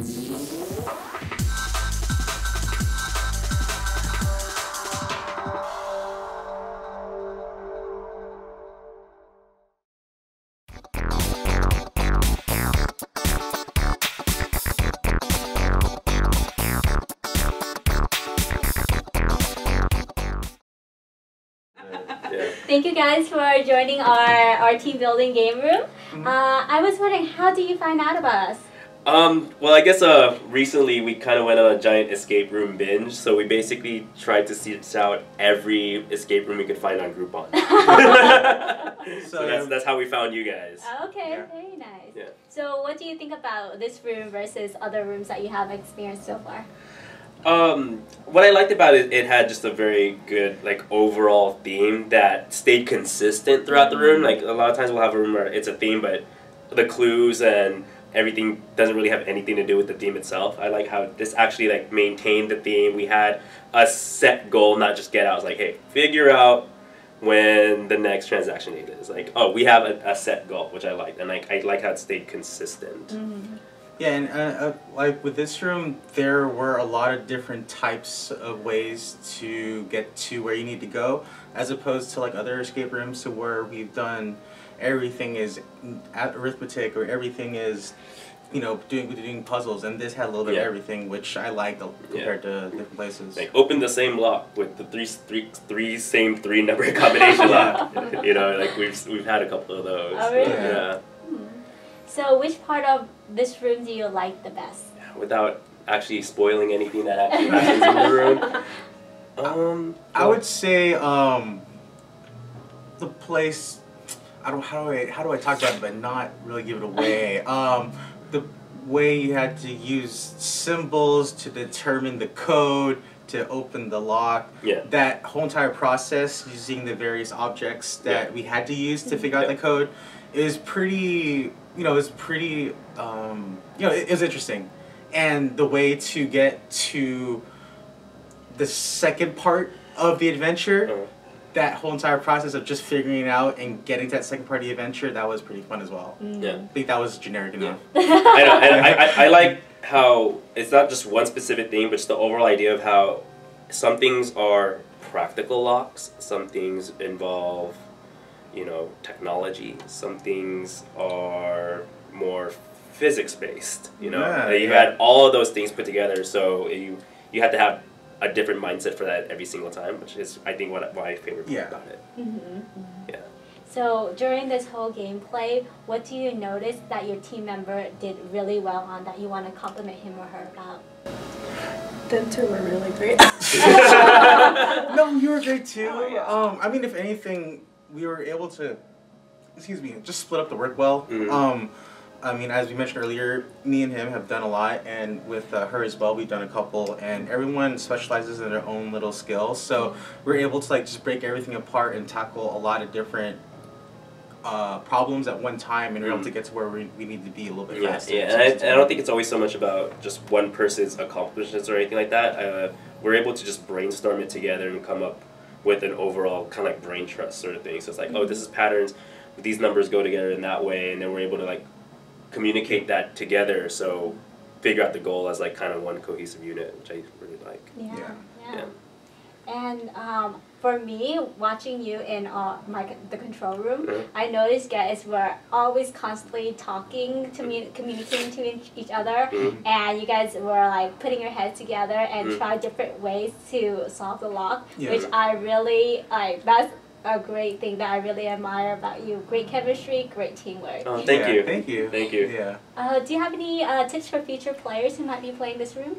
Thank you guys for joining our team building game room. I was wondering, how do you find out about us? Well, I guess recently we kind of went on a giant escape room binge, so we basically tried to search out every escape room we could find on Groupon. So that's how we found you guys. Okay, yeah. Very nice. Yeah. So what do you think about this room versus other rooms that you have experienced so far? What I liked about it, it had just a very good like overall theme that stayed consistent throughout the room. Like a lot of times we'll have a room where it's a theme, but the clues and everything doesn't really have anything to do with the theme itself. I like how this actually like maintained the theme. We had a set goal, not just get out. It's like, hey, figure out when the next transaction date is. Like, oh, we have a set goal, which I liked, and like I like how it stayed consistent. Yeah, and like with this room, there were a lot of different types of ways to get to where you need to go, as opposed to like other escape rooms, to where we've done everything is arithmetic or everything is, you know, doing puzzles, and this had a little bit of everything, which I liked compared to different places. Like open the same lock with the same three number combination lock. You know, like we've had a couple of those. Oh, really? Yeah. So which part of this room do you like the best? Without actually spoiling anything that actually happens in the room. I would say the place. How do I talk about it but not really give it away? The way you had to use symbols to determine the code to open the lock. Yeah. That whole entire process using the various objects that we had to use to figure out the code is pretty. You know, it was interesting, and the way to get to the second part of the adventure, that whole entire process of just figuring it out and getting to that second part of the adventure, that was pretty fun as well. Yeah. I think that was generic enough. I know, and I like how it's not just one specific thing, but just the overall idea of how some things are practical locks, some things involve, you know, technology. Some things are more physics-based, you know. You had all of those things put together, so you had to have a different mindset for that every single time, which is, I think, what my favorite part about it. Yeah. So during this whole gameplay, what do you notice that your team member did really well on that you want to compliment him or her about? Them two were really great. No, you were great too. I mean, if anything, we were able to, just split up the work well. I mean, as we mentioned earlier, me and him have done a lot, and with her as well, we've done a couple, and everyone specializes in their own little skills, so we're able to like just break everything apart and tackle a lot of different problems at one time, and we're able to get to where we need to be a little bit faster. Yeah, and I don't think it's always so much about just one person's accomplishments or anything like that. We're able to just brainstorm it together and come up with an overall kind of like brain trust sort of thing. So it's like, oh, this is patterns, these numbers go together in that way, and then we're able to like communicate that together, so figure out the goal as like kind of one cohesive unit, which I really like. Yeah. And for me, watching you in the control room, I noticed guys were always constantly talking, communicating to each other, and you guys were like putting your heads together and try different ways to solve the lock, which I really like. That's a great thing that I really admire about you. Great chemistry, great teamwork. Oh, thank you. Thank you. Thank you. Yeah. Do you have any tips for future players who might be playing this room?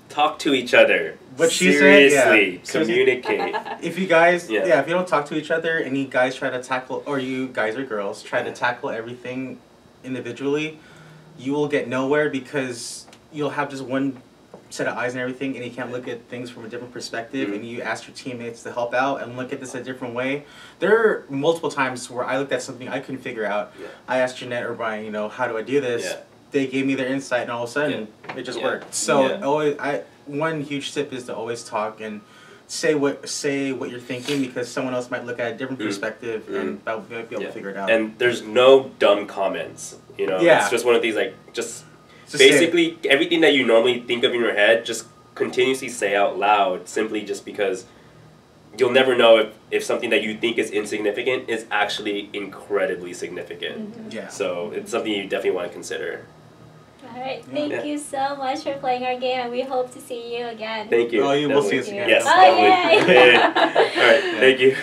Talk to each other. What she Seriously, said, communicate. If you guys, if you don't talk to each other and you guys try to tackle, or you guys or girls try to tackle everything individually, you will get nowhere because you'll have just one set of eyes and everything, and you can't look at things from a different perspective, and you ask your teammates to help out and look at this a different way. There are multiple times where I looked at something I couldn't figure out. I asked Jeanette or Brian, you know, how do I do this? They gave me their insight, and all of a sudden, it just worked. So one huge tip is to always talk and say what you're thinking, because someone else might look at a different perspective and they'll be able to figure it out. And there's no dumb comments. You know, it's just one of these like just basically everything that you normally think of in your head, just continuously say out loud, simply just because you'll never know if something that you think is insignificant is actually incredibly significant. Mm-hmm. Yeah. So it's something you definitely want to consider. All right, thank you so much for playing our game, and we hope to see you again. Thank you. Oh, you will see us again. Yes, Oh, definitely. yay. All right, thank you.